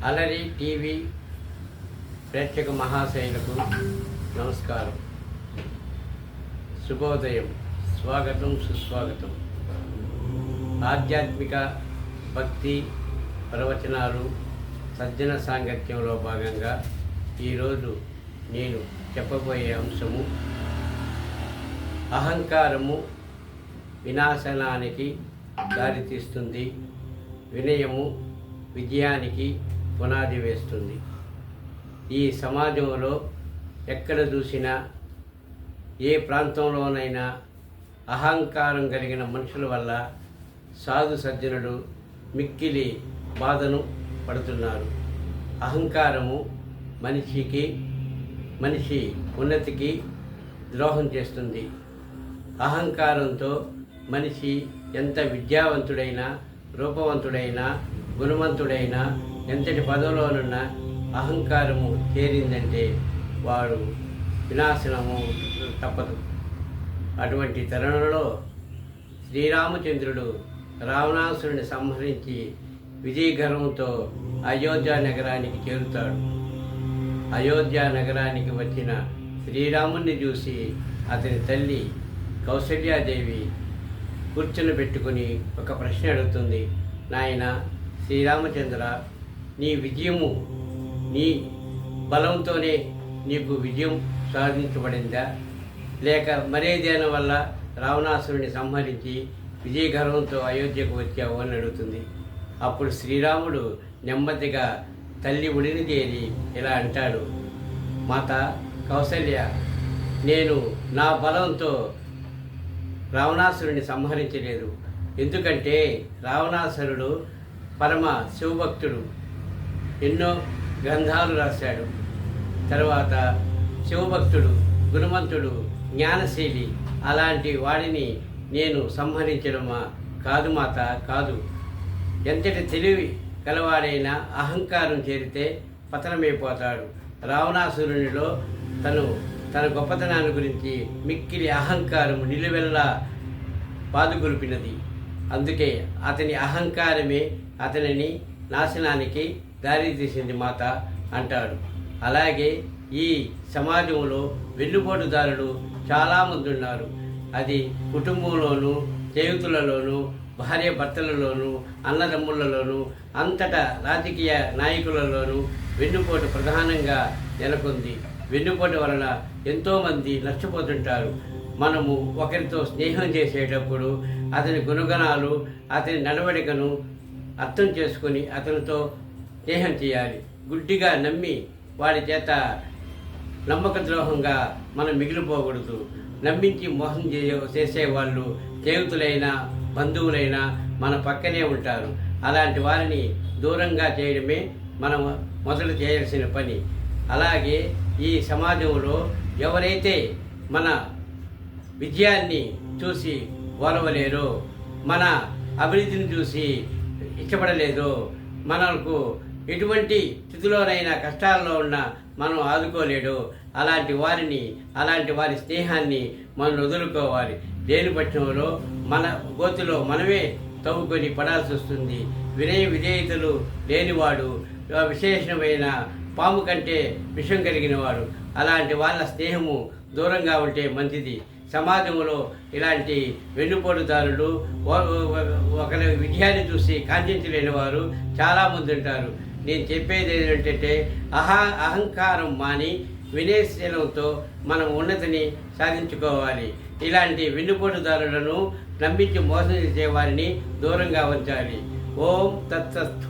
అలరి టీవీ ప్రేక్షక మహాశైలకు నమస్కారం, శుభోదయం, స్వాగతం, సుస్వాగతం. ఆధ్యాత్మిక భక్తి ప్రవచనాలు సజ్జన సాంగత్యంలో భాగంగా ఈరోజు నేను చెప్పబోయే అంశము అహంకారము వినాశనానికి దారితీస్తుంది, వినయము విజయానికి పునాది వేస్తుంది. ఈ సమాజంలో ఎక్కడ చూసినా ఏ ప్రాంతంలోనైనా అహంకారం కలిగిన మనుషుల వల్ల సాధు సజ్జనులు మిక్కిలి బాధను పడుతున్నారు. అహంకారము మనిషి ఉన్నతికి ద్రోహం చేస్తుంది. అహంకారంతో మనిషి ఎంత విద్యావంతుడైనా, రూపవంతుడైనా, గుణవంతుడైనా, ఎంతటి పదవిలోనున్న అహంకారము చేరిందంటే వాడు వినాశనము తప్పదు. అటువంటి తరుణంలో శ్రీరామచంద్రుడు రావణాసురుని సంహరించి విజయగర్వంతో అయోధ్య నగరానికి చేరుతాడు. అయోధ్య నగరానికి వచ్చిన శ్రీరాముని చూసి అతని తల్లి కౌసల్యాదేవి కూర్చుని పెట్టుకుని ఒక ప్రశ్న అడుగుతుంది. నాయన శ్రీరామచంద్ర, నీ విజయము నీ బలంతోనే నీకు విజయం సాధించబడిందా, లేక మరేదేన వల్ల రావణాసురుని సంహరించి విజయగర్వంతో అయోధ్యకు వచ్చావు అని అడుగుతుంది. అప్పుడు శ్రీరాముడు నెమ్మదిగా తల్లి ఒడిని చేరి ఇలా అంటాడు, మాత కౌసల్య, నేను నా బలంతో రావణాసురుని సంహరించలేదు. ఎందుకంటే రావణాసురుడు పరమ శివభక్తుడు, ఎన్నో గ్రంథాలు రాశాడు. తర్వాత శివభక్తుడు, గుణవంతుడు, జ్ఞానశీలి. అలాంటి వాడిని నేను సంహరించడమా? కాదు మాత, కాదు. ఎంతటి తెలివి కలవాడైనా అహంకారం చేరితే పతనమైపోతాడు. రావణాసురునిలో తన గొప్పతనాన్ని గురించి మిక్కిలి అహంకారము నిలువెల్లా పాదుగొలిపినది. అందుకే అతని అహంకారమే అతనిని నాశనానికి దారితీసింది మాత అంటాడు. అలాగే ఈ సమాజంలో వెన్నుపోటుదారులు చాలామంది ఉన్నారు. అది కుటుంబంలోనూ, స్నేహితులలోనూ, భార్య భర్తలలోనూ, అన్నదమ్ములలోనూ, అంతటా రాజకీయ నాయకులలోనూ వెన్నుపోటు ప్రధానంగా నెలకొంది. వెన్నుపోటు వలన ఎంతోమంది నష్టపోతుంటారు. మనము ఒకరితో స్నేహం చేసేటప్పుడు అతని గుణగణాలు, అతని నడవడికను అర్థం చేసుకొని అతనితో స్నేహం చేయాలి. గుడ్డిగా నమ్మి వాడి చేత నమ్మక ద్రోహంగా మనం మిగిలిపోకూడదు. నమ్మించి మోసం చేసేవాళ్ళు స్నేహితులైనా, బంధువులైనా మన పక్కనే ఉంటారు. అలాంటి వారిని దూరంగా చేయడమే మనం మొదలు చేయాల్సిన పని. అలాగే ఈ సమాజంలో ఎవరైతే మన విజయాన్ని చూసి ఓర్వలేరో, మన అభివృద్ధిని చూసి ఇష్టపడలేదో, మనకు ఎటువంటి స్థితిలోనైనా కష్టాల్లో ఉన్నా మనం ఆదుకోలేడు, అలాంటి వారి స్నేహాన్ని మనం వదులుకోవాలి. లేని పక్షంలో మన గోతిలో మనమే తవ్వుకొని పడాల్సి వస్తుంది. వినయ విధేయతలు లేనివాడు విశేషమైన పాము కంటే విషం కలిగినవాడు. అలాంటి వాళ్ళ స్నేహము దూరంగా ఉంటే మంచిది. సమాజంలో ఇలాంటి వెన్నుపోటుదారులు, ఒకరి విజయాన్ని చూసి కాంక్షించలేని వారు చాలామంది ఉంటారు. నేను చెప్పేది ఏంటంటే అహంకారం మాని వినయశీలంతో మనం ఉన్నతిని సాధించుకోవాలి. ఇలాంటి వెన్నుపోటుదారులను నమ్మించి మోసం చేసే వారిని దూరంగా ఉంచాలి. ఓం తత్సత్.